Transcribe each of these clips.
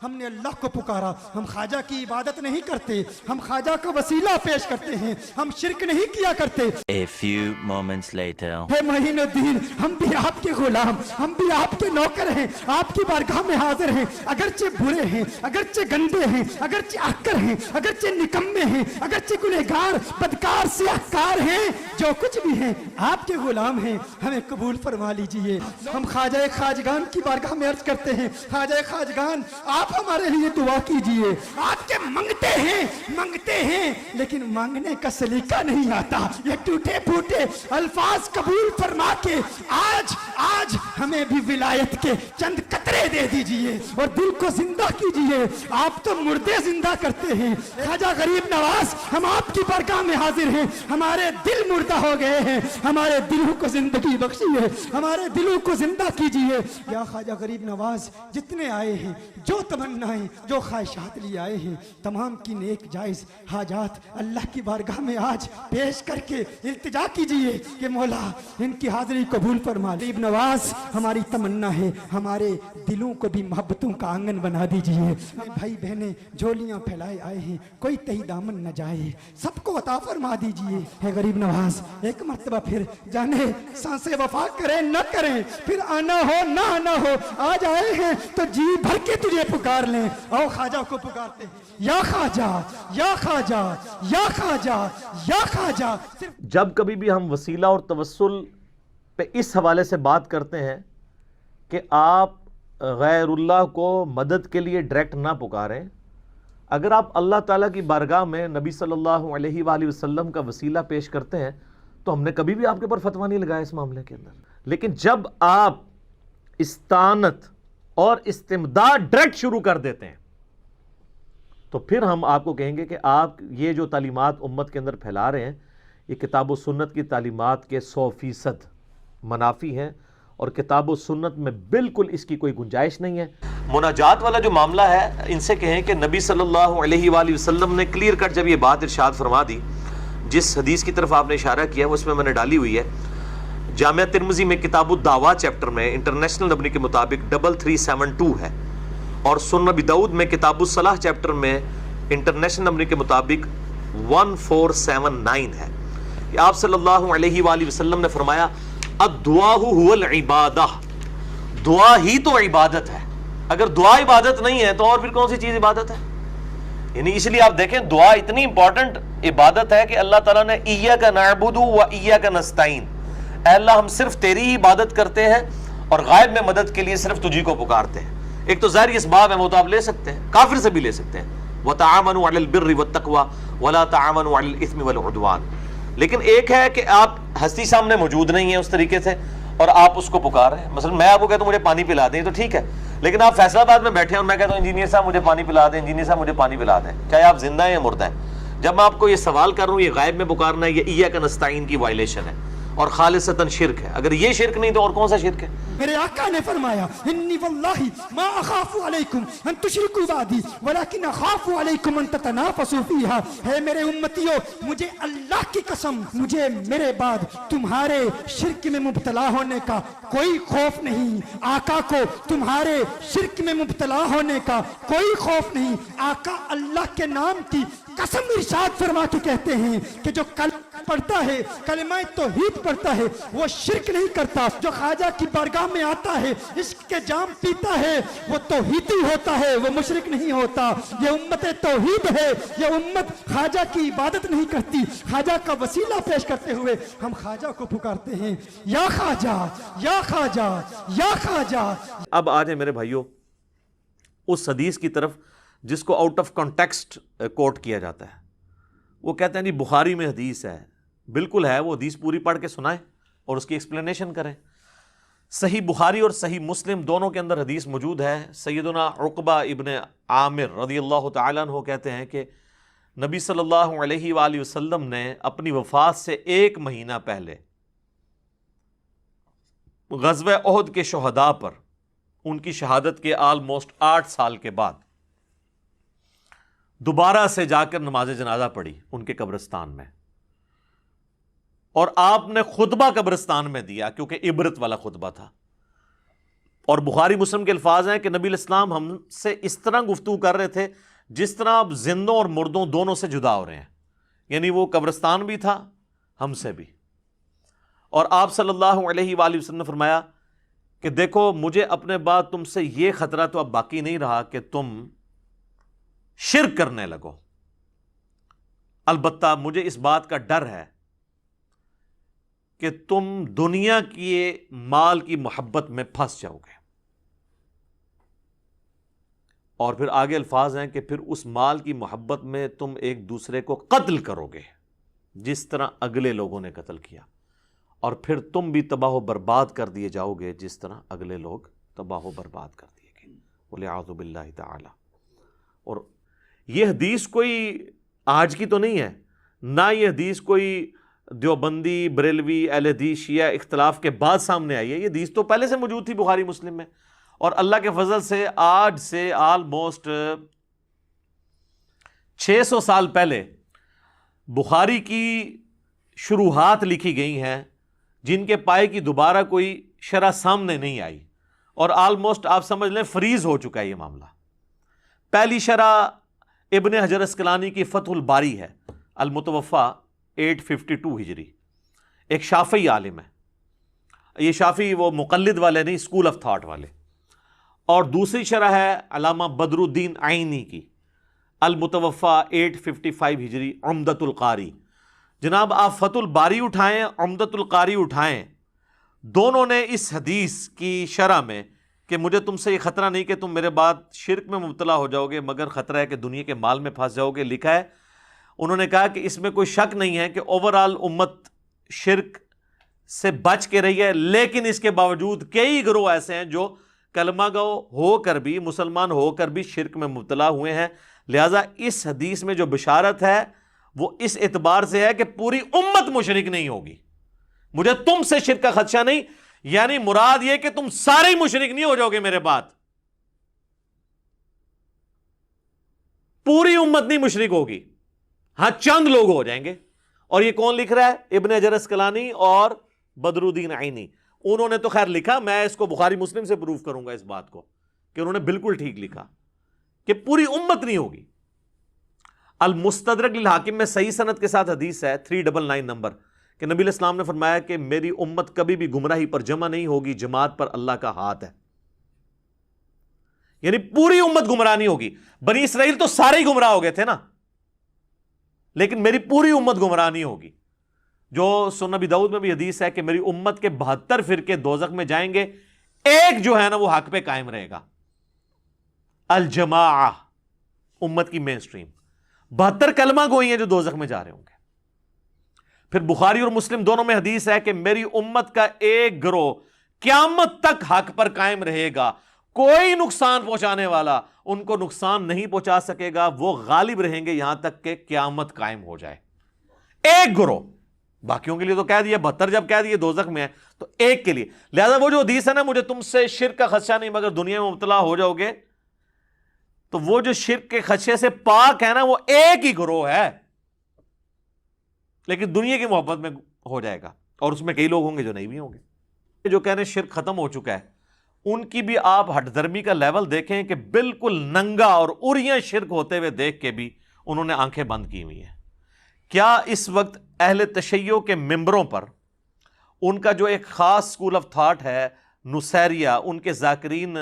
ہم نے اللہ کو پکارا. ہم خواجہ کی عبادت نہیں کرتے, ہم خواجہ کا وسیلہ پیش کرتے ہیں, ہم شرک نہیں کیا کرتے. A few moments later. ہے معین الدین, ہم بھی آپ کے غلام, ہم بھی آپ کے نوکر ہیں, آپ کی بارگاہ میں حاضر ہیں. اگرچہ برے ہیں, اگرچہ گندے ہیں, اگرچہ احقر ہیں, اگرچہ نکمے ہیں, اگرچہ گنہگار بدکار سیاہکار ہیں, جو کچھ بھی ہیں آپ کے غلام ہیں, ہمیں قبول فرما لیجئے. ہم خواجہ خواجگان کی بارگاہ میں عرض کرتے ہیں, خواجہ خواجگان آپ ہمارے لیے دعا کیجئے. آپ کے منگتے ہیں لیکن مانگنے کا سلیقہ نہیں آتا. یہ ٹوٹے پھوٹے الفاظ قبول فرما کے آج ہمیں بھی ولایت کے چند قطرے دے دیجئے اور دل کو زندہ کیجئے. آپ تو مردے زندہ کرتے ہیں. خواجہ غریب نواز, ہم آپ کی بارگاہ میں حاضر ہیں. ہمارے دل مردہ ہو گئے ہیں, ہمارے دلوں کو زندگی بخشیے, ہمارے دلوں کو زندہ کیجئے. یا خواجہ غریب نواز, جتنے آئے ہیں, جو تمنائیں, جو خواہشات لیے آئے ہیں, تمام کی نیک جائز حاجات اللہ کی بارگاہ میں آج پیش کر کے التجا کیجئے کہ مولا ان کی حاضری قبول فرما. غریب نواز, ہماری تمنا ہے ہمارے دلوں کو بھی محبتوں کا آنگن بنا دیجئے. بھائی بہنیں جھولیاں پھیلائے آئے ہیں, کوئی تہی دامن نہ جائے, سب کو عطا فرما دیجئے. ہے غریب نواز, ایک مرتبہ پھر جانے سانسیں وفا کریں نہ کریں, پھر آنا ہو نہ آنا ہو, آج آئے ہیں تو جی بھر کے تجھے پکار لیں. اور خواجہ کو پکارتے ہیں, یا خواجہ یا خواجہ یا خواجہ یا خواجہ. جب کبھی بھی ہم وسیلہ اور توسل پہ اس حوالے سے بات کرتے ہیں کہ آپ غیر اللہ کو مدد کے لیے ڈائریکٹ نہ پکاریں, اگر آپ اللہ تعالیٰ کی بارگاہ میں نبی صلی اللہ علیہ وآلہ وسلم کا وسیلہ پیش کرتے ہیں تو ہم نے کبھی بھی آپ کے اوپر فتویٰ نہیں لگایا اس معاملے کے اندر. لیکن جب آپ استعانت اور استمداد ڈائریکٹ شروع کر دیتے ہیں تو پھر ہم آپ کو کہیں گے کہ آپ یہ جو تعلیمات امت کے اندر پھیلا رہے ہیں یہ کتاب و سنت کی تعلیمات کے 100% منافی ہیں, اور کتاب و سنت میں بالکل اس کی کوئی گنجائش نہیں ہے. مناجات والا جو معاملہ ہے, ان سے کہیں کہ نبی صلی اللہ علیہ وآلہ وسلم نے کلیئر کٹ جب یہ بات ارشاد فرما دی, جس حدیث کی طرف آپ نے اشارہ کیا وہ اس میں نے ڈالی ہوئی ہے. جامعہ ترمذی میں کتاب الدعوات چیپٹر میں انٹرنیشنل نمبر کے مطابق 3372 ہے, اور سنن ابی داؤد میں کتاب الصلاح چیپٹر میں انٹرنیشنل نمبر کے مطابق 1479 ہے. کہ آپ صلی اللہ علیہ وآلہ وسلم نے فرمایا الدعاء هو العبادہ, دعا ہی تو عبادت ہے. اگر دعا عبادت نہیں ہے تو اور پھر کون سی چیز عبادت ہے؟ یعنی اس لیے آپ دیکھیں دعا اتنی امپورٹنٹ عبادت ہے کہ اللہ تعالیٰ نے ایاک نعبد و ایاک نستعین, اے اللہ ہم صرف تیری ہی عبادت کرتے ہیں اور غائب میں مدد کے لیے صرف تجھی کو پکارتے ہیں. ایک تو ظاہری اسباب ہے وہ تو آپ لے سکتے ہیں, کافر سے بھی لے سکتے ہیں, وَتَعَاوَنُوا عَلَى الْبِرِّ وَالتَّقْوَى وَلَا تَعَاوَنُوا عَلَى الْإِثْمِ وَالْعُدْوَانِ. لیکن ایک ہے کہ آپ ہستی سامنے موجود نہیں ہیں اس طریقے سے اور آپ اس کو پکار رہے ہیں. مثلا میں آپ کو کہتا ہوں مجھے پانی پلا دیں تو ٹھیک ہے, لیکن آپ فیصلہ آباد میں بیٹھے ہیں اور میں کہتا ہوں انجینئر صاحب مجھے پانی پلا دیں, انجینئر صاحب مجھے پانی پلا دیں, چاہے آپ زندہ ہیں یا مردہ ہیں. جب میں آپ کو یہ سوال کر رہا ہوں یہ غائب میں پکارنا ہے, یہ ایاک نستعین کی وائلیشن ہے اور خالصتاً شرک ہے. اگر یہ شرک نہیں تو اور کون سا شرک ہے؟ میرے آقا نے فرمایا انی واللہ ما اخاف علیکم ان تشرکوا بعدی ولکن اخاف علیکم ان تتنافسوا فیہا. ہے میرے امتیوں, مجھے اللہ کی قسم مجھے میرے بعد تمہارے شرک میں مبتلا ہونے کا کوئی خوف نہیں. آقا کو تمہارے شرک میں مبتلا ہونے کا کوئی خوف نہیں. آقا اللہ کے نام کی قسم ارشاد فرما کے کہتے ہیں کہ جو کلمہ پڑھتا ہے, کلمہ توحید پڑھتا ہے, وہ شرک نہیں کرتا. جو خواجہ کی بارگاہ میں آتا ہے, عشق کے جام پیتا ہے, وہ توحیدی ہوتا ہے, وہ مشرک نہیں ہوتا. یہ امت توحید ہے, یہ امت خواجہ کی عبادت نہیں کرتی. خواجہ کا وسیلہ پیش کرتے ہوئے ہم خواجہ کو پکارتے ہیں, یا خواجہ یا خواجہ یا خواجہ. اب آ جائیں میرے بھائیوں اس حدیث کی طرف جس کو آؤٹ آف کانٹیکسٹ کوٹ کیا جاتا ہے. وہ کہتے ہیں جی بخاری میں حدیث ہے, بالکل ہے, وہ حدیث پوری پڑھ کے سنائیں اور اس کی ایکسپلینیشن کریں. صحیح بخاری اور صحیح مسلم دونوں کے اندر حدیث موجود ہے. سیدنا عقبہ ابن عامر رضی اللہ تعالیٰ عنہ کہتے ہیں کہ نبی صلی اللہ علیہ وآلہ وسلم نے اپنی وفات سے 1 مہینہ پہلے غزوہ احد کے شہداء پر ان کی شہادت کے آلموسٹ 8 سال کے بعد دوبارہ سے جا کر نماز جنازہ پڑھی ان کے قبرستان میں, اور آپ نے خطبہ قبرستان میں دیا کیونکہ عبرت والا خطبہ تھا. اور بخاری مسلم کے الفاظ ہیں کہ نبی علیہ السلام ہم سے اس طرح گفتگو کر رہے تھے جس طرح آپ زندوں اور مردوں دونوں سے جدا ہو رہے ہیں، یعنی وہ قبرستان بھی تھا ہم سے بھی۔ اور آپ صلی اللہ علیہ وآلہ وسلم نے فرمایا کہ دیکھو مجھے اپنے بعد تم سے یہ خطرہ تو اب باقی نہیں رہا کہ تم شرک کرنے لگو، البتہ مجھے اس بات کا ڈر ہے کہ تم دنیا کی مال کی محبت میں پھنس جاؤ گے۔ اور پھر آگے الفاظ ہیں کہ پھر اس مال کی محبت میں تم ایک دوسرے کو قتل کرو گے جس طرح اگلے لوگوں نے قتل کیا، اور پھر تم بھی تباہ و برباد کر دیے جاؤ گے جس طرح اگلے لوگ تباہ و برباد کر دیے گئے، وَلِعَاذُ بِاللَّهِ تعالی۔ اور یہ حدیث کوئی آج کی تو نہیں ہے، نہ یہ حدیث کوئی دیوبندی بریلوی اہل حدیث شیعہ اختلاف کے بعد سامنے آئی ہے، یہ حدیث تو پہلے سے موجود تھی بخاری مسلم میں، اور اللہ کے فضل سے آج سے آلموسٹ 600 سال پہلے بخاری کی شروحات لکھی گئی ہیں جن کے پائے کی دوبارہ کوئی شرح سامنے نہیں آئی، اور آلموسٹ آپ سمجھ لیں فریز ہو چکا ہے یہ معاملہ۔ پہلی شرح ابن حجر اسقلانی کی فتح الباری ہے، المتوفا 852 ہجری، ایک شافعی عالم ہے، یہ شافعی وہ مقلد والے نہیں، اسکول آف تھاٹ والے۔ اور دوسری شرح ہے علامہ بدر الدین عینی کی، المتوفا 855 ہجری، عمدۃ القاری۔ جناب آپ فتح الباری اٹھائیں، عمدۃ القاری اٹھائیں، دونوں نے اس حدیث کی شرح میں کہ مجھے تم سے یہ خطرہ نہیں کہ تم میرے بعد شرک میں مبتلا ہو جاؤ گے مگر خطرہ ہے کہ دنیا کے مال میں پھنس جاؤ گے، لکھا ہے۔ انہوں نے کہا کہ اس میں کوئی شک نہیں ہے کہ اوورآل امت شرک سے بچ کے رہی ہے، لیکن اس کے باوجود کئی گروہ ایسے ہیں جو کلمہ گو ہو کر بھی، مسلمان ہو کر بھی شرک میں مبتلا ہوئے ہیں۔ لہٰذا اس حدیث میں جو بشارت ہے وہ اس اعتبار سے ہے کہ پوری امت مشرک نہیں ہوگی، مجھے تم سے شرک کا خدشہ نہیں، یعنی مراد یہ کہ تم سارے ہی مشرک نہیں ہو جاؤ گے میرے بعد، پوری امت نہیں مشرک ہوگی، ہاں چند لوگ ہو جائیں گے۔ اور یہ کون لکھ رہا ہے؟ ابن حجر اسقلانی اور بدر الدین عینی۔ انہوں نے تو خیر لکھا، میں اس کو بخاری مسلم سے پروف کروں گا اس بات کو کہ انہوں نے بالکل ٹھیک لکھا کہ پوری امت نہیں ہوگی۔ المستدرک للحاکم میں صحیح سند کے ساتھ حدیث ہے 399 نمبر کہ نبی علیہ السلام نے فرمایا کہ میری امت کبھی بھی گمراہی پر جمع نہیں ہوگی، جماعت پر اللہ کا ہاتھ ہے، یعنی پوری امت گمراہ نہیں ہوگی۔ بنی اسرائیل تو سارے ہی گمراہ ہو گئے تھے نا، لیکن میری پوری امت گمراہ نہیں ہوگی۔ جو سنن نبی داؤد میں بھی حدیث ہے کہ میری امت کے 72 فرقے دوزخ میں جائیں گے، ایک جو ہے نا وہ حق پہ قائم رہے گا، الجماعہ، امت کی مین سٹریم۔ 72 کلمہ گوئی ہیں جو دوزخ میں جا رہے ہوں گے۔ پھر بخاری اور مسلم دونوں میں حدیث ہے کہ میری امت کا ایک گروہ قیامت تک حق پر قائم رہے گا، کوئی نقصان پہنچانے والا ان کو نقصان نہیں پہنچا سکے گا، وہ غالب رہیں گے یہاں تک کہ قیامت قائم ہو جائے۔ ایک گروہ، باقیوں کے لیے تو کہہ دیا 72 جب کہہ دیے دوزخ میں ہے تو ایک کے لیے۔ لہذا وہ جو حدیث ہے نا مجھے تم سے شرک کا خدشہ نہیں مگر دنیا میں مبتلا ہو جاؤ گے، تو وہ جو شرک کے خدشے سے پاک ہے نا وہ ایک ہی گروہ ہے، لیکن دنیا کی محبت میں ہو جائے گا، اور اس میں کئی لوگ ہوں گے جو نہیں بھی ہوں گے۔ جو کہنے شرک ختم ہو چکا ہے ان کی بھی آپ ہٹ درمی کا لیول دیکھیں کہ بالکل ننگا اور اریاں شرک ہوتے ہوئے دیکھ کے بھی انہوں نے آنکھیں بند کی ہوئی ہیں۔ کیا اس وقت اہل تشیع کے ممبروں پر ان کا جو ایک خاص اسکول آف تھاٹ ہے نصیریہ، ان کے ذاکرین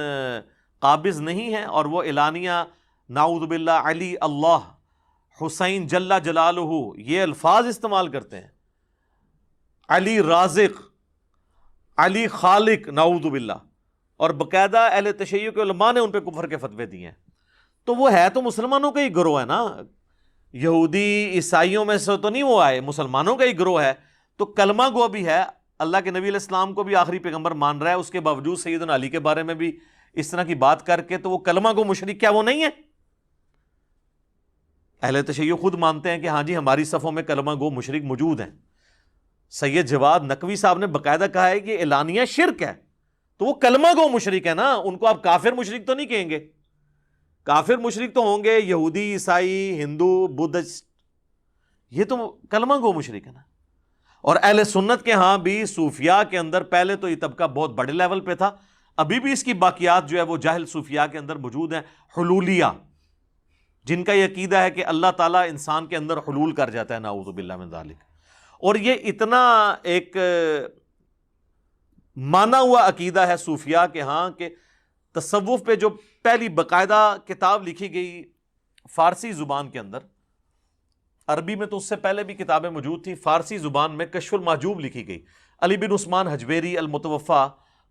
قابض نہیں ہیں اور وہ اعلانیہ نعوذ باللہ علی اللہ حسین جل جلالہ یہ الفاظ استعمال کرتے ہیں، علی رازق، علی خالق، نعوذ باللہ، اور باقاعدہ اہل تشیع کے علماء نے ان پہ کفر کے فتوے دیے ہیں، تو وہ ہے تو مسلمانوں کا ہی گروہ ہے نا، یہودی عیسائیوں میں سے تو نہیں وہ آئے، مسلمانوں کا ہی گروہ ہے، تو کلمہ گو بھی ہے، اللہ کے نبی علیہ السلام کو بھی آخری پیغمبر مان رہا ہے، اس کے باوجود سیدنا علی کے بارے میں بھی اس طرح کی بات کر کے، تو وہ کلمہ گو مشرک کیا وہ نہیں ہے؟ اہل تشیع خود مانتے ہیں کہ ہاں جی ہماری صفوں میں کلمہ گو مشرک موجود ہیں۔ سید جواد نقوی صاحب نے باقاعدہ کہا ہے کہ اعلانیہ شرک ہے، تو وہ کلمہ گو مشرک ہے نا، ان کو آپ کافر مشرک تو نہیں کہیں گے، کافر مشرک تو ہوں گے یہودی، عیسائی، ہندو، بدھسٹ، یہ تو کلمہ گو مشرک ہے نا۔ اور اہل سنت کے ہاں بھی صوفیاء کے اندر پہلے تو یہ طبقہ بہت بڑے لیول پہ تھا، ابھی بھی اس کی باقیات جو ہے وہ جاہل صوفیاء کے اندر موجود ہیں، حلولیہ، جن کا یہ عقیدہ ہے کہ اللہ تعالیٰ انسان کے اندر حلول کر جاتا ہے، نعوذ باللہ من ذالک. اور یہ اتنا ایک مانا ہوا عقیدہ ہے صوفیاء کے ہاں کہ تصوف پہ جو پہلی باقاعدہ کتاب لکھی گئی فارسی زبان کے اندر، عربی میں تو اس سے پہلے بھی کتابیں موجود تھیں، فارسی زبان میں کشف المحجوب لکھی گئی. علی بن عثمان حجویری المتوفا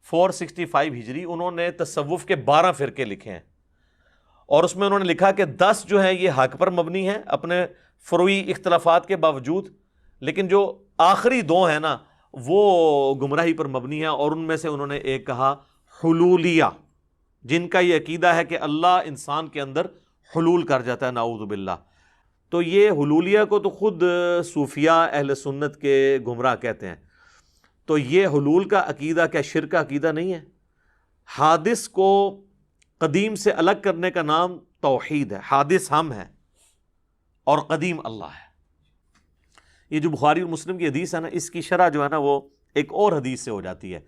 465 ہجری، انہوں نے تصوف کے 12 فرقے لکھے ہیں، اور اس میں انہوں نے لکھا کہ 10 جو ہیں یہ حق پر مبنی ہیں اپنے فروعی اختلافات کے باوجود، لیکن جو آخری 2 ہیں نا وہ گمراہی پر مبنی ہیں. اور ان میں سے انہوں نے ایک کہا حلولیہ، جن کا یہ عقیدہ ہے کہ اللہ انسان کے اندر حلول کر جاتا ہے، نعوذ باللہ. تو یہ حلولیہ کو تو خود صوفیاء اہل سنت کے گمراہ کہتے ہیں. تو یہ حلول کا عقیدہ کیا شرک کا عقیدہ نہیں ہے؟ حادث کو قدیم سے الگ کرنے کا نام توحید ہے. حادث ہم ہیں اور قدیم اللہ ہے. یہ جو بخاری اور مسلم کی حدیث ہے نا، اس کی شرح جو ہے نا وہ ایک اور حدیث سے ہو جاتی ہے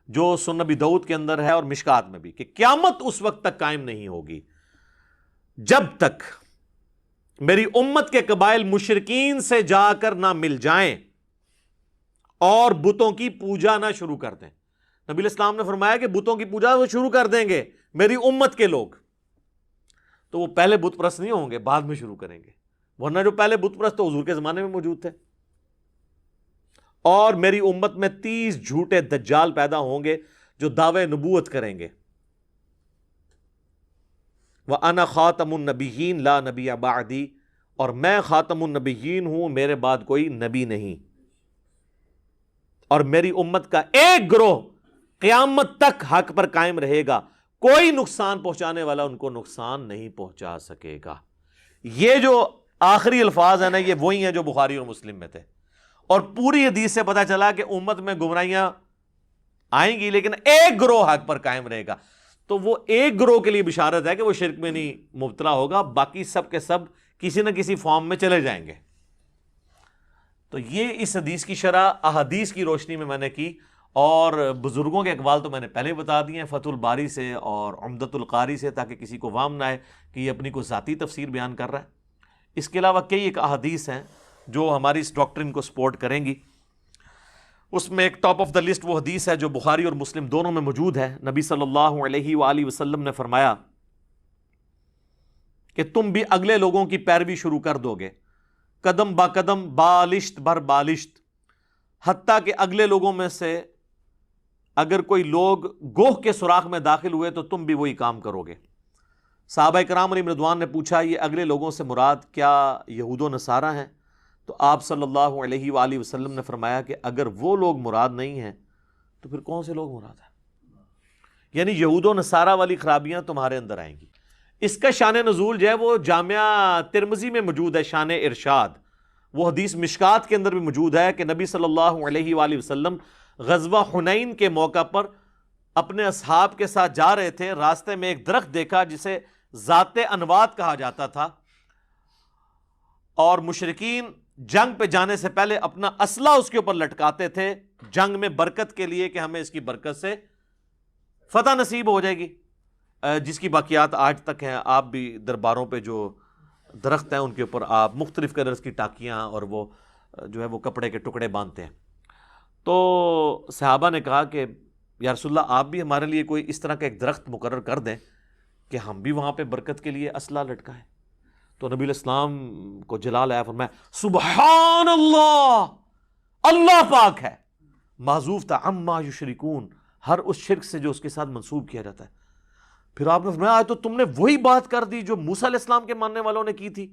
جو سنن نبی داؤد کے اندر ہے اور مشکات میں بھی، کہ قیامت اس وقت تک قائم نہیں ہوگی جب تک میری امت کے قبائل مشرکین سے جا کر نہ مل جائیں اور بتوں کی پوجا نہ شروع کر دیں. نبی الاسلام نے فرمایا کہ بتوں کی پوجا وہ شروع کر دیں گے میری امت کے لوگ، تو وہ پہلے بت پرست نہیں ہوں گے، بعد میں شروع کریں گے، ورنہ جو پہلے بت پرست تو حضور کے زمانے میں موجود تھے. اور میری امت میں 30 جھوٹے دجال پیدا ہوں گے جو دعوے نبوت کریں گے. وَأَنَا خَاتَمُ النَّبِيِّينَ لَا نَبِيَّ بَعْدِي، اور میں خاتم النبیین ہوں، میرے بعد کوئی نبی نہیں. اور میری امت کا ایک گروہ قیامت تک حق پر قائم رہے گا، کوئی نقصان پہنچانے والا ان کو نقصان نہیں پہنچا سکے گا. یہ جو آخری الفاظ ہیں نا یہ وہی ہیں جو بخاری اور مسلم میں تھے. اور پوری حدیث سے پتہ چلا کہ امت میں گمراہیاں آئیں گی لیکن ایک گروہ حق پر قائم رہے گا. تو وہ ایک گروہ کے لیے بشارت ہے کہ وہ شرک میں نہیں مبتلا ہوگا، باقی سب کے سب کسی نہ کسی فارم میں چلے جائیں گے. تو یہ اس حدیث کی شرح احادیث کی روشنی میں نے کی، اور بزرگوں کے اقوال تو میں نے پہلے بتا دیے ہیں فتح الباری سے اور عمدۃ القاری سے، تاکہ کسی کو وہم نہ آئے کہ یہ اپنی کوئی ذاتی تفسیر بیان کر رہا ہے. اس کے علاوہ کئی ایک احادیث ہیں جو ہماری اس ڈاکٹرن کو سپورٹ کریں گی. اس میں ایک ٹاپ آف دا لسٹ وہ حدیث ہے جو بخاری اور مسلم دونوں میں موجود ہے. نبی صلی اللہ علیہ وآلہ وسلم نے فرمایا کہ تم بھی اگلے لوگوں کی پیروی شروع کر دو گے، قدم با قدم، بالشت بر بالشت، حتیٰ کہ اگلے لوگوں میں سے اگر کوئی لوگ گوہ کے سوراخ میں داخل ہوئے تو تم بھی وہی کام کرو گے. صحابہ کرام علیہم رضوان نے پوچھا یہ اگلے لوگوں سے مراد کیا یہود و نصارہ ہیں؟ تو آپ صلی اللہ علیہ وآلہ وسلم نے فرمایا کہ اگر وہ لوگ مراد نہیں ہیں تو پھر کون سے لوگ مراد ہیں؟ یعنی یہود و نصارہ والی خرابیاں تمہارے اندر آئیں گی. اس کا شان نزول جو ہے وہ جامعہ ترمذی میں موجود ہے، شان ارشاد. وہ حدیث مشکات کے اندر بھی موجود ہے کہ نبی صلی اللہ علیہ وآلہ وسلم غزوہ حنین کے موقع پر اپنے اصحاب کے ساتھ جا رہے تھے، راستے میں ایک درخت دیکھا جسے ذات انوات کہا جاتا تھا، اور مشرکین جنگ پہ جانے سے پہلے اپنا اسلحہ اس کے اوپر لٹکاتے تھے جنگ میں برکت کے لیے کہ ہمیں اس کی برکت سے فتح نصیب ہو جائے گی، جس کی باقیات آج تک ہیں. آپ بھی درباروں پہ جو درخت ہیں ان کے اوپر آپ مختلف کلرز کی ٹاکیاں اور وہ جو ہے وہ کپڑے کے ٹکڑے باندھتے ہیں. تو صحابہ نے کہا کہ یا رسول اللہ آپ بھی ہمارے لیے کوئی اس طرح کا ایک درخت مقرر کر دیں کہ ہم بھی وہاں پہ برکت کے لیے اسلحہ لٹکائیں. تو نبی علیہ السلام کو جلال آیا، فرمایا سبحان اللہ، اللہ پاک ہے، معذوف تھا عما یشرکون، ہر اس شرک سے جو اس کے ساتھ منسوب کیا جاتا ہے. پھر آپ نے فرمایا تو تم نے وہی بات کر دی جو موسیٰ علیہ السلام کے ماننے والوں نے کی تھی.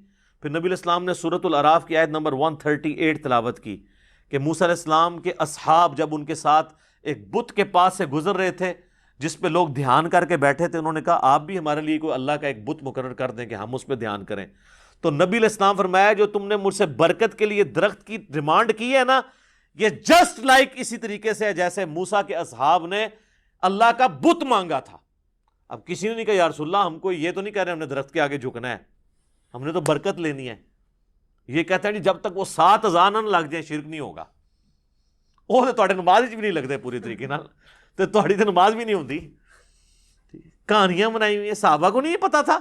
پھر نبی علیہ السلام نے سورۃ الاعراف کی آیت نمبر 138 تلاوت کی کہ موسیٰ علیہ السلام کے اصحاب جب ان کے ساتھ ایک بت کے پاس سے گزر رہے تھے جس پہ لوگ دھیان کر کے بیٹھے تھے، انہوں نے کہا آپ بھی ہمارے لیے کوئی اللہ کا ایک بت مقرر کر دیں کہ ہم اس پہ دھیان کریں. تو نبی علیہ السلام فرمایا جو تم نے مجھ سے برکت کے لیے درخت کی ڈیمانڈ کی ہے نا، یہ جسٹ لائک اسی طریقے سے ہے جیسے موسیٰ کے اصحاب نے اللہ کا بت مانگا تھا. اب کسی نے نہیں کہا یا رسول اللہ ہم کو یہ تو نہیں کہہ رہے ہم نے درخت کے آگے جھکنا ہے، ہم نے تو برکت لینی ہے. یہ کہتے ہیں جب تک وہ 7 اذان نہ لگ جائیں شرک نہیں ہوگا. وہ تو تواڈے نماز بھی نہیں لگتے پوری طریقے نال، تو تواڈی تو نماز بھی نہیں ہوندی. کہانیاں بنائی ہوئی ہیں. صحابہ کو نہیں یہ پتا تھا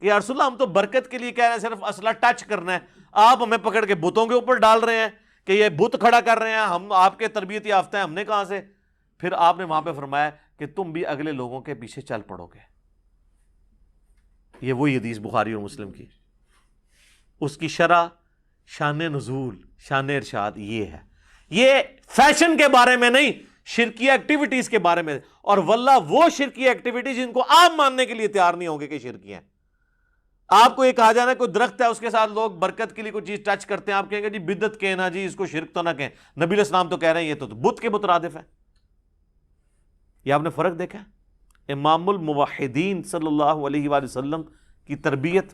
کہ یا رسول اللہ ہم تو برکت کے لیے کہہ رہے ہیں, صرف اسلحہ ٹچ کرنا ہے, آپ ہمیں پکڑ کے بتوں کے اوپر ڈال رہے ہیں کہ یہ بت کھڑا کر رہے ہیں, ہم آپ کے تربیت یافتہ ہیں, ہم نے کہاں سے. پھر آپ نے وہاں پہ فرمایا کہ تم بھی اگلے لوگوں کے پیچھے چل پڑو گے. یہ وہی حدیث بخاری اور مسلم کی, اس کی شرح, شان نزول, شان ارشاد یہ ہے. یہ فیشن کے بارے میں نہیں, شرکی ایکٹیویٹیز کے بارے میں. اور واللہ وہ شرکی ایکٹیویٹیز جن کو آپ ماننے کے لیے تیار نہیں ہوں گے کہ شرکی ہیں. آپ کو یہ کہا جانا ہے کوئی درخت ہے اس کے ساتھ لوگ برکت کے لیے کوئی چیز ٹچ کرتے ہیں, آپ کہیں گے جی بدعت کہنا, جی اس کو شرک تو نہ کہیں. نبی علیہ السلام تو کہہ رہے ہیں یہ تو بت کے مترادف ہے. یہ آپ نے فرق دیکھا ہے. امام الموحدین صلی اللہ علیہ وآلہ وسلم کی تربیت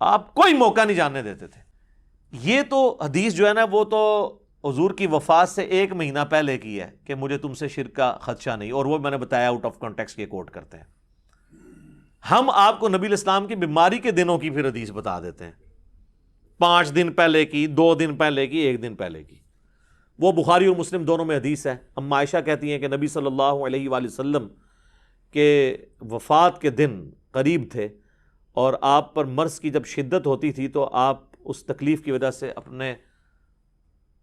آپ کوئی موقع نہیں جاننے دیتے تھے. یہ تو حدیث جو ہے نا وہ تو حضور کی وفات سے 1 مہینہ پہلے کی ہے کہ مجھے تم سے شرک کا خدشہ نہیں, اور وہ میں نے بتایا آؤٹ آف کانٹیکسٹ یہ کوٹ کرتے ہیں. ہم آپ کو نبی علیہ السلام کی بیماری کے دنوں کی پھر حدیث بتا دیتے ہیں, 5 دن پہلے کی, 2 دن پہلے کی, 1 دن پہلے کی. وہ بخاری اور مسلم دونوں میں حدیث ہے. اما عائشہ کہتی ہیں کہ نبی صلی اللہ علیہ وآلہ وسلم کے وفات کے دن قریب تھے, اور آپ پر مرض کی جب شدت ہوتی تھی تو آپ اس تکلیف کی وجہ سے اپنے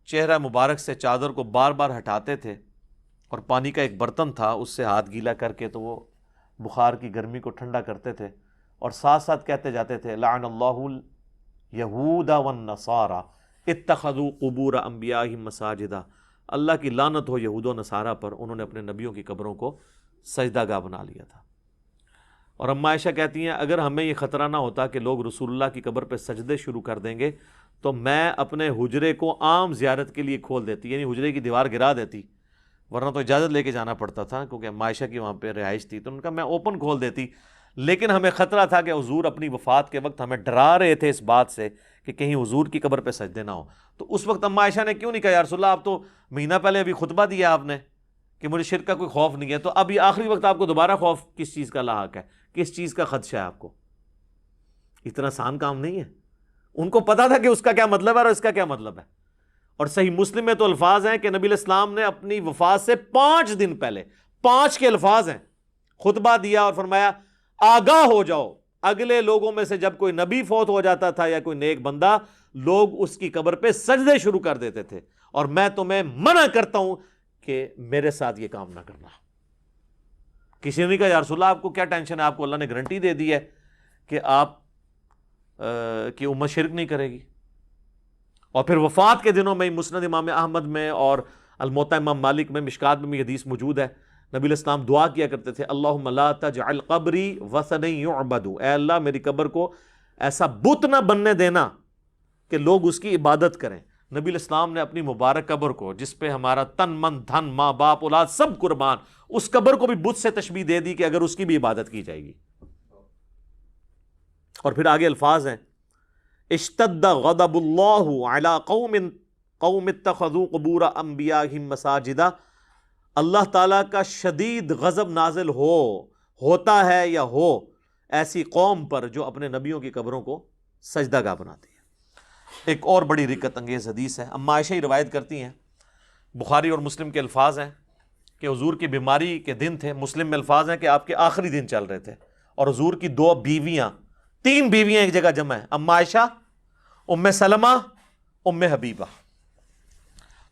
چہرہ مبارک سے چادر کو بار بار ہٹاتے تھے, اور پانی کا ایک برتن تھا اس سے ہاتھ گیلا کر کے تو وہ بخار کی گرمی کو ٹھنڈا کرتے تھے, اور ساتھ ساتھ کہتے جاتے تھے لعن اللہ الیہود والنصارى اتخذوا قبور انبیائہم مساجدا. اللہ کی لعنت ہو یہود و نصارہ پر, انہوں نے اپنے نبیوں کی قبروں کو سجدہ گاہ بنا لیا تھا. اور اما عائشہ کہتی ہیں اگر ہمیں یہ خطرہ نہ ہوتا کہ لوگ رسول اللہ کی قبر پہ سجدے شروع کر دیں گے تو میں اپنے حجرے کو عام زیارت کے لیے کھول دیتی, یعنی حجرے کی دیوار گرا دیتی, ورنہ تو اجازت لے کے جانا پڑتا تھا کیونکہ اما عائشہ کی وہاں پہ رہائش تھی, تو ان کا میں اوپن کھول دیتی. لیکن ہمیں خطرہ تھا کہ حضور اپنی وفات کے وقت ہمیں ڈرا رہے تھے اس بات سے کہ کہیں حضور کی قبر پہ سجدے نہ ہو. تو اس وقت اما عائشہ نے کیوں نہیں کہا یا رسول اللہ آپ تو مہینہ پہلے ابھی خطبہ دیا آپ نے کہ مجھے شرک کا کوئی خوف نہیں ہے, تو اب یہ آخری وقت آپ کو دوبارہ خوف کس چیز کا لاحق ہے, کس چیز کا خدشہ ہے آپ کو؟ اتنا آسان کام نہیں ہے. ان کو پتا تھا کہ اس کا کیا مطلب ہے اور اس کا کیا مطلب ہے. اور صحیح مسلم میں تو الفاظ ہیں کہ نبی علیہ السلام نے اپنی وفات سے 5 دن پہلے, 5 کے الفاظ ہیں, خطبہ دیا اور فرمایا آگاہ ہو جاؤ, اگلے لوگوں میں سے جب کوئی نبی فوت ہو جاتا تھا یا کوئی نیک بندہ, لوگ اس کی قبر پہ سجدے شروع کر دیتے تھے, اور میں تمہیں منع کرتا ہوں کہ میرے ساتھ یہ کام نہ کرنا. کسی نے نہیں کہا یا رسول اللہ آپ کو کیا ٹینشن ہے, آپ کو اللہ نے گارنٹی دے دی ہے کہ آپ کی امت شرک نہیں کرے گی. اور پھر وفات کے دنوں میں مسند امام احمد میں اور الموطا امام مالک میں, مشکات میں بھی حدیث موجود ہے, نبی علیہ السلام دعا کیا کرتے تھے اللہم لا تجعل قبری وثنا یعبد, اے اللہ میری قبر کو ایسا بت نہ بننے دینا کہ لوگ اس کی عبادت کریں. نبی علیہ السلام نے اپنی مبارک قبر کو, جس پہ ہمارا تن من دھن ماں باپ اولاد سب قربان, اس قبر کو بھی بت سے تشبیہ دے دی کہ اگر اس کی بھی عبادت کی جائے گی. اور پھر آگے الفاظ ہیں اشتد غضب اللہ علی قوم اتخذوا قبور انبیائہم مساجدا, اللہ تعالیٰ کا شدید غضب نازل ہوتا ہے یا ہو ایسی قوم پر جو اپنے نبیوں کی قبروں کو سجدہ گاہ بناتی ہے. ایک اور بڑی رکت انگیز حدیث ہے, اما عائشہ ہی روایت کرتی ہیں, بخاری اور مسلم کے الفاظ ہیں کہ حضور کی بیماری کے دن تھے, مسلم میں الفاظ ہیں کہ آپ کے آخری دن چل رہے تھے, اور حضور کی 2 بیویاں, 3 بیویاں ایک جگہ جمع ہیں, اما عائشہ, ام سلمہ, ام حبیبہ.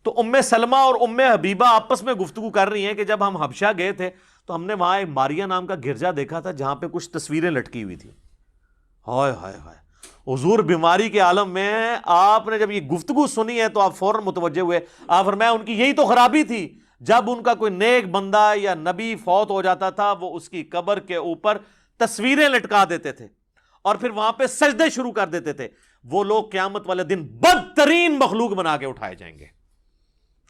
تو ام سلمہ اور ام حبیبہ آپس میں گفتگو کر رہی ہیں کہ جب ہم حبشہ گئے تھے تو ہم نے وہاں ایک ماریا نام کا گرجا دیکھا تھا جہاں پہ کچھ تصویریں لٹکی ہوئی تھی. ہائے ہائے ہائے, حضور بیماری کے عالم میں آپ نے جب یہ گفتگو سنی ہے تو آپ فوراً متوجہ ہوئے. آپ فرمایا ان کی یہی تو خرابی تھی, جب ان کا کوئی نیک بندہ یا نبی فوت ہو جاتا تھا وہ اس کی قبر کے اوپر تصویریں لٹکا دیتے تھے اور پھر وہاں پہ سجدے شروع کر دیتے تھے. وہ لوگ قیامت والے دن بدترین مخلوق بنا کے اٹھائے جائیں گے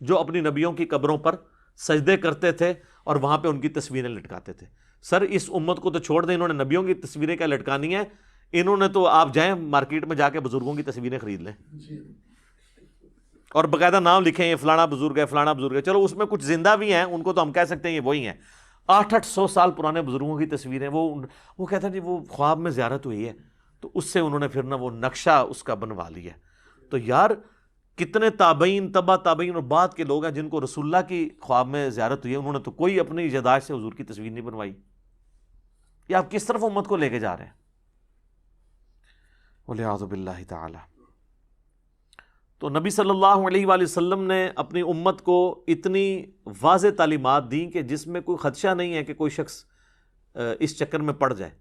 جو اپنی نبیوں کی قبروں پر سجدے کرتے تھے اور وہاں پہ ان کی تصویریں لٹکاتے تھے. سر اس امت کو تو چھوڑ دیں, انہوں نے نبیوں کی تصویریں کیا لٹکانی ہیں, انہوں نے تو آپ جائیں مارکیٹ میں جا کے بزرگوں کی تصویریں خرید لیں اور باقاعدہ نام لکھیں یہ فلانا بزرگ ہے فلانا بزرگ ہے. چلو اس میں کچھ زندہ بھی ہیں, ان کو تو ہم کہہ سکتے ہیں یہ وہی ہیں. 800 سال پرانے بزرگوں کی تصویریں, وہ کہتا ہے جی وہ خواب میں زیارت ہوئی ہے, تو اس سے انہوں نے پھر نہ وہ نقشہ اس کا بنوا لیا. تو یار کتنے تابعین, تبا تابعین اور بعد کے لوگ ہیں جن کو رسول اللہ کی خواب میں زیارت ہوئی ہے, انہوں نے تو کوئی اپنی یاداشت سے حضور کی تصویر نہیں بنوائی. یہ آپ کس طرف امت کو لے کے جا رہے ہیں؟ وَلِعَاذُ بِاللَّهِ تعالی. تو نبی صلی اللہ علیہ وآلہ وسلم نے اپنی امت کو اتنی واضح تعلیمات دیں کہ جس میں کوئی خدشہ نہیں ہے کہ کوئی شخص اس چکر میں پڑ جائے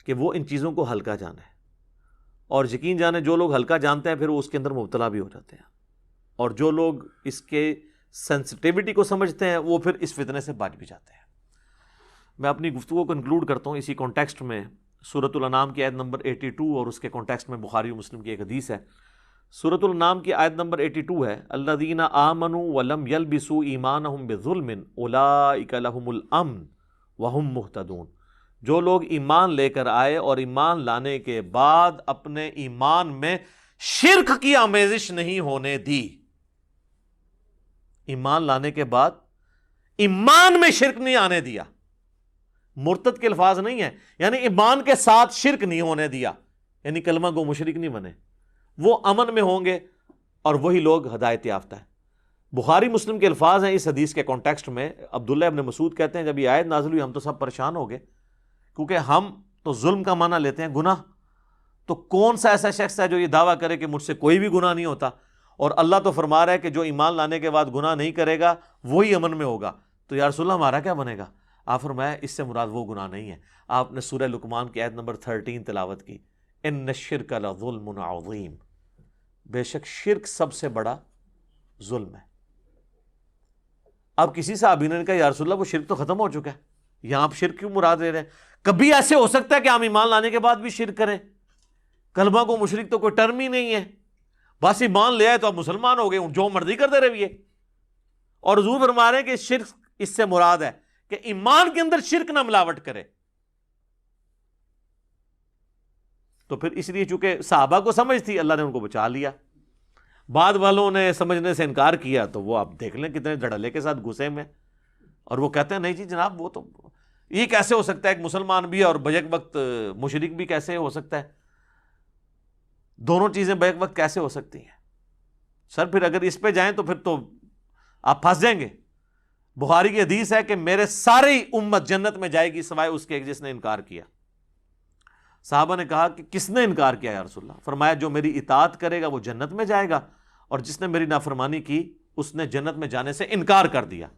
کہ وہ ان چیزوں کو ہلکا جانے، اور یقین جانے جو لوگ ہلکا جانتے ہیں پھر وہ اس کے اندر مبتلا بھی ہو جاتے ہیں، اور جو لوگ اس کے سینسٹیوٹی کو سمجھتے ہیں وہ پھر اس فتنے سے بچ بھی جاتے ہیں. میں اپنی گفتگو کو کنکلوڈ کرتا ہوں اسی کانٹیکسٹ میں سورۃ الانعام کی آیت نمبر 82 اور اس کے کانٹیکسٹ میں بخاری و مسلم کی ایک حدیث ہے. سورۃ الانعام کی آیت نمبر 82 ہے الذین آمنوا ولم یلبسوا ایمانہم بظلم اولئک لہم الامن وہم مہتدون. جو لوگ ایمان لے کر آئے اور ایمان لانے کے بعد اپنے ایمان میں شرک کی آمیزش نہیں ہونے دی. ایمان لانے کے بعد ایمان میں شرک نہیں آنے دیا. مرتد کے الفاظ نہیں ہیں، یعنی ایمان کے ساتھ شرک نہیں ہونے دیا، یعنی کلمہ گو مشرک نہیں بنے، وہ امن میں ہوں گے اور وہی لوگ ہدایت یافتہ ہیں. بخاری مسلم کے الفاظ ہیں اس حدیث کے کانٹیکسٹ میں. عبداللہ ابن مسعود کہتے ہیں جب یہ آیت نازل ہوئی ہم تو سب پریشان ہو گئے، کیونکہ ہم تو ظلم کا معنی لیتے ہیں گناہ. تو کون سا ایسا شخص ہے جو یہ دعویٰ کرے کہ مجھ سے کوئی بھی گناہ نہیں ہوتا، اور اللہ تو فرما رہا ہے کہ جو ایمان لانے کے بعد گناہ نہیں کرے گا وہی امن میں ہوگا. تو یا رسول اللہ ہمارا کیا بنے گا؟ آپ فرمایا اس سے مراد وہ گناہ نہیں ہے. آپ نے سورہ لقمان کی آیت نمبر 13 تلاوت کی، ان الشرک لظلم عظیم، بے شک شرک سب سے بڑا ظلم ہے. اب کسی صحابی نے کہا یا رسول اللہ وہ شرک تو ختم ہو چکا ہے، یہاں آپ شرک کیوں مراد لے رہے ہیں؟ کبھی ایسے ہو سکتا ہے کہ ہم ایمان لانے کے بعد بھی شرک کریں؟ کلمہ کو مشرک تو کوئی ٹرم ہی نہیں ہے، بس ایمان لے آئے تو آپ مسلمان ہو گئے، جو مرضی کرتے رہیے. اور حضور فرما رہے ہیں کہ شرک اس سے مراد ہے کہ ایمان کے اندر شرک نہ ملاوٹ کرے. تو پھر اس لیے چونکہ صحابہ کو سمجھ تھی اللہ نے ان کو بچا لیا. بعد والوں نے سمجھنے سے انکار کیا تو وہ آپ دیکھ لیں کتنے دھڑلے کے ساتھ گھسے میں، اور وہ کہتے ہیں نہیں جی جناب وہ تو یہ کیسے ہو سکتا ہے، ایک مسلمان بھی اور بیک وقت مشرک بھی کیسے ہو سکتا ہے، دونوں چیزیں بیک وقت کیسے ہو سکتی ہیں؟ سر پھر اگر اس پہ جائیں تو پھر تو آپ پھنس جائیں گے. بخاری کی حدیث ہے کہ میرے ساری امت جنت میں جائے گی سوائے اس کے جس نے انکار کیا. صحابہ نے کہا کہ کس نے انکار کیا یا رسول اللہ؟ فرمایا جو میری اطاعت کرے گا وہ جنت میں جائے گا، اور جس نے میری نافرمانی کی اس نے جنت میں جانے سے انکار کر دیا.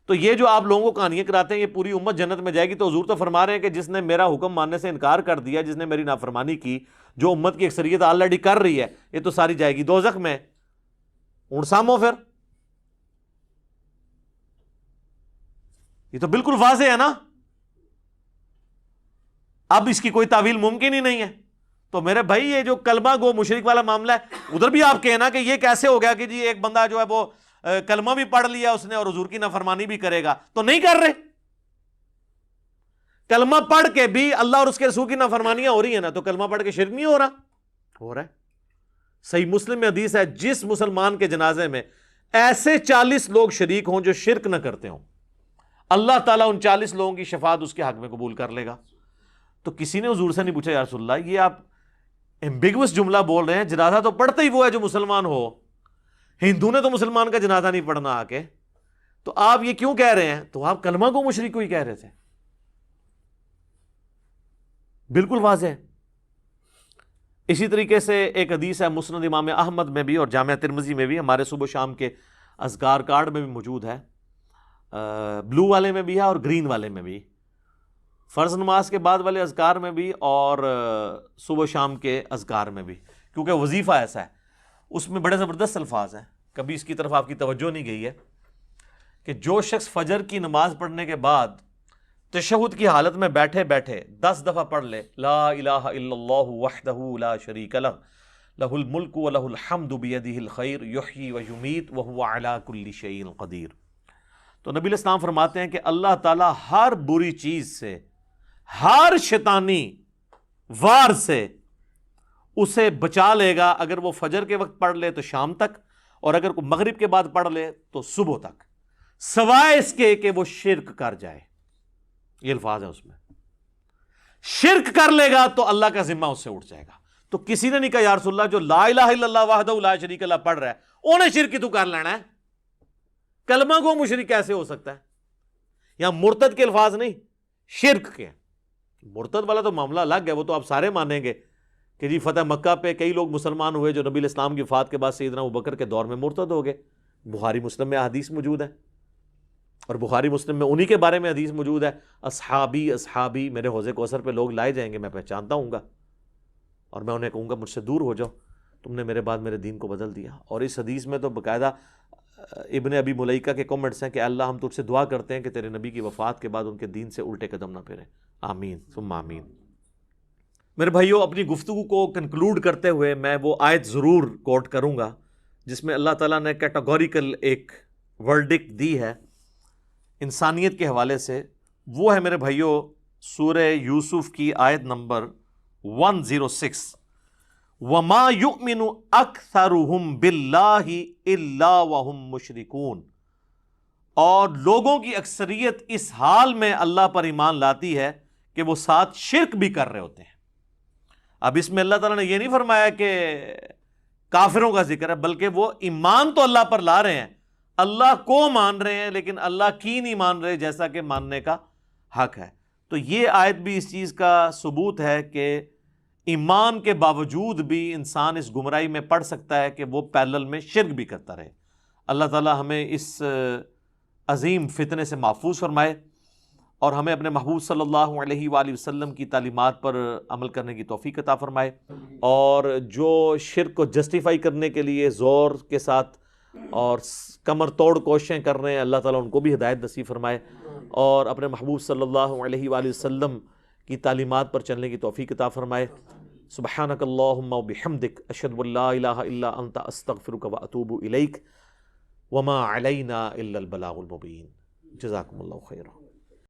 تو یہ جو آپ لوگوں کو کہانیاں کراتے ہیں یہ پوری امت جنت میں جائے گی، تو حضور تو فرما رہے ہیں کہ جس نے میرا حکم ماننے سے انکار کر دیا، جس نے میری نافرمانی کی، جو امت کی اکثریت آلریڈی کر رہی ہے، یہ تو ساری جائے گی دوزخ میں. اونٹ سامو پھر یہ تو بالکل واضح ہے نا، اب اس کی کوئی تعویل ممکن ہی نہیں ہے. تو میرے بھائی یہ جو کلمہ گو مشرک والا معاملہ ہے ادھر بھی آپ کہنا کہ یہ کیسے ہو گیا کہ جی ایک بندہ جو ہے وہ کلمہ بھی پڑھ لیا اس نے اور حضور کی نافرمانی بھی کرے گا، تو نہیں کر رہے. کلمہ پڑھ کے بھی اللہ اور اس کے رسول کی نافرمانیاں ہو رہی ہیں نا، تو کلمہ پڑھ کے شرک نہیں ہو رہا؟ ہو رہا ہے. صحیح مسلم میں حدیث ہے جس مسلمان کے جنازے میں ایسے 40 لوگ شریک ہوں جو شرک نہ کرتے ہوں، اللہ تعالیٰ ان 40 لوگوں کی شفاعت اس کے حق میں قبول کر لے گا. تو کسی نے حضور سے نہیں پوچھا یا رسول اللہ یہ آپ ایمبیگوس جملہ بول رہے ہیں، جنازہ تو پڑھتا ہی وہ ہے جو مسلمان ہو، ہندو نے تو مسلمان کا جنازہ نہیں پڑھنا آ کے، تو آپ یہ کیوں کہہ رہے ہیں؟ تو آپ کلمہ کو مشرک کو ہی کہہ رہے تھے. بالکل واضح ہے. اسی طریقے سے ایک حدیث ہے مسند امام احمد میں بھی اور جامعہ ترمذی میں بھی، ہمارے صبح شام کے اذکار کارڈ میں بھی موجود ہے، بلو والے میں بھی ہے اور گرین والے میں بھی، فرض نماز کے بعد والے اذکار میں بھی اور صبح شام کے اذکار میں بھی، کیونکہ وظیفہ ایسا ہے اس میں بڑے زبردست الفاظ ہیں. کبھی اس کی طرف آپ کی توجہ نہیں گئی ہے کہ جو شخص فجر کی نماز پڑھنے کے بعد تشہد کی حالت میں بیٹھے بیٹھے 10 دفعہ پڑھ لے لا الہ الا اللہ وحدہ لا شریک لہ لہ الملک و لہ الحمد بیدہ الخیر یحیی و یمیت وہو علی کل شیء قدیر، تو نبی علیہ السلام فرماتے ہیں کہ اللہ تعالیٰ ہر بری چیز سے، ہر شیطانی وار سے اسے بچا لے گا اگر وہ فجر کے وقت پڑھ لے تو شام تک، اور اگر وہ مغرب کے بعد پڑھ لے تو صبح تک، سوائے اس کے کہ وہ شرک کر جائے. یہ الفاظ ہے اس میں، شرک کر لے گا تو اللہ کا ذمہ اس سے اٹھ جائے گا. تو کسی نے نہیں کہا یا رسول اللہ جو لا الہ الا اللہ وحدہ لا شریک لہ پڑھ رہا ہے انہیں شرک کی تو کر لینا ہے، کلمہ کو مشرک کیسے ہو سکتا ہے؟ یہاں مرتد کے الفاظ نہیں، شرک کے ہیں۔ مرتد والا تو معاملہ الگ ہے، وہ تو آپ سارے مانیں گے کہ جی فتح مکہ پہ کئی لوگ مسلمان ہوئے جو نبی علیہ السلام کی وفات کے بعد سیدنا ابوبکر کے دور میں مرتد ہو گئے۔ بخاری مسلم میں حدیث موجود ہے، اور بخاری مسلم میں انہی کے بارے میں حدیث موجود ہے، اصحابی اصحابی، میرے حوض کوثر پہ لوگ لائے جائیں گے، میں پہچانتا ہوں گا، اور میں انہیں کہوں گا مجھ سے دور ہو جاؤ، تم نے میرے بعد میرے دین کو بدل دیا۔ اور اس حدیث میں تو باقاعدہ ابن ابی ملیکہ کے کمنٹس ہیں کہ اللہ ہم تجھ سے دعا کرتے ہیں کہ تیرے نبی کی وفات کے بعد ان کے دین سے الٹے قدم نہ پھیریں، آمین ثم آمین۔ میرے بھائیوں، اپنی گفتگو کو کنکلوڈ کرتے ہوئے میں وہ آیت ضرور کوٹ کروں گا جس میں اللہ تعالیٰ نے کیٹاگوریکل ایک ورڈکٹ دی ہے انسانیت کے حوالے سے۔ وہ ہے میرے بھائیوں سورہ یوسف کی آیت نمبر 106، وَمَا يُؤْمِنُ أَكْثَرُهُمْ بِاللَّهِ إِلَّا وَهُمْ مُشْرِكُونَ، اور لوگوں کی اکثریت اس حال میں اللہ پر ایمان لاتی ہے کہ وہ ساتھ شرک بھی کر رہے ہوتے ہیں۔ اب اس میں اللہ تعالیٰ نے یہ نہیں فرمایا کہ کافروں کا ذکر ہے، بلکہ وہ ایمان تو اللہ پر لا رہے ہیں، اللہ کو مان رہے ہیں، لیکن اللہ کی نہیں مان رہے جیسا کہ ماننے کا حق ہے۔ تو یہ آیت بھی اس چیز کا ثبوت ہے کہ ایمان کے باوجود بھی انسان اس گمراہی میں پڑ سکتا ہے کہ وہ پیرلل میں شرک بھی کرتا رہے۔ اللہ تعالیٰ ہمیں اس عظیم فتنے سے محفوظ فرمائے، اور ہمیں اپنے محبوب صلی اللہ علیہ وآلہ وسلم کی تعلیمات پر عمل کرنے کی توفیق عطا فرمائے، اور جو شرک کو جسٹیفائی کرنے کے لیے زور کے ساتھ اور کمر توڑ کوششیں کر رہے ہیں، اللہ تعالیٰ ان کو بھی ہدایت نصیب فرمائے، اور اپنے محبوب صلی اللہ علیہ وآلہ وسلم کی تعلیمات پر چلنے کی توفیق عطا فرمائے۔ سبحانک اللہم و بحمدک، اشہد ان لا الہ الا انت، استغفرک و اتوب الیک، وما علینا الا البلاغ المبین۔ جزاکم اللہ خیرا۔